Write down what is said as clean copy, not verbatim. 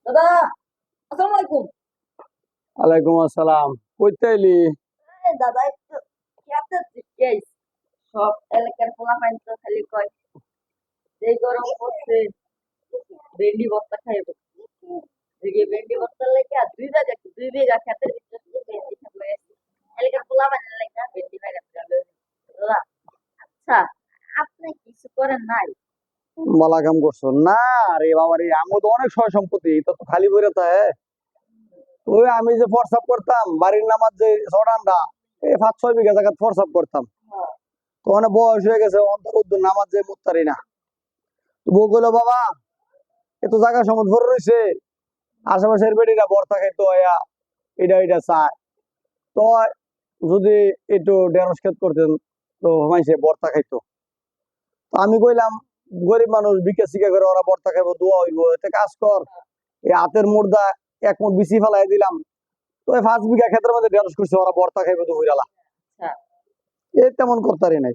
দাদা, আসসালামু আলাইকুম। ওয়ালাইকুম আসসালাম। কইতে এলি? দাদা একটু খেতে জিজ্ঞেস, সব এলাকার পোলাপাইন তো খালি কয় যে গরম পড়ছে ভেন্ডি ভর্তা খাইব। দেখি ভেন্ডি ভর্তার লেগে 2 বিঘা খেতের ভিতরে ভেন্ডি খাবো। এলাকার পোলাপাইন লেগে ভেন্ডি খাই দাদা। আচ্ছা, আপনি কিছু করেন নাই? বালা কাম করছো না? রে বাবা রে, আমার তো অনেক সয় সম্পত্তি, এটা তো খালি বইরে থাকে। ওই আমি যে ফরসাপ করতাম বাড়ির নামাজ যে ছড়ানটা, এই 5-6 বিঘা জায়গা ফরসাপ করতাম। হ্যাঁ, তো অনেক বয়স হয়ে গেছে, অন্তর উদ্দুর নামাজ যে মুত্তারি না। তো বউ কইলো, বাবা এত জায়গা সমুদ্র ভরে রয়েছে, আশেপাশের বেড়িরা বর্তা খাইতো এটা এটা চায়। তো যদি একটু ঢেঁড়স ক্ষেত করতেন তো মাইসে বর্তা খাইতো। তো আমি কইলাম, গরিব মানুষ বিকে শিকা করে ওরা বর্তা খাইবো, দোয়া হইব, একটা কাজ কর, এই হাতের মুর্দা 1 মুঠ বিচি ফেলাই দিলাম। তো এই 5 বিঘা ক্ষেতের মধ্যে ঢেঁড়স করছে, ওরা বর্তা খাইবো দুপুরালা। আচ্ছা। এই তেমন করতারি নাই।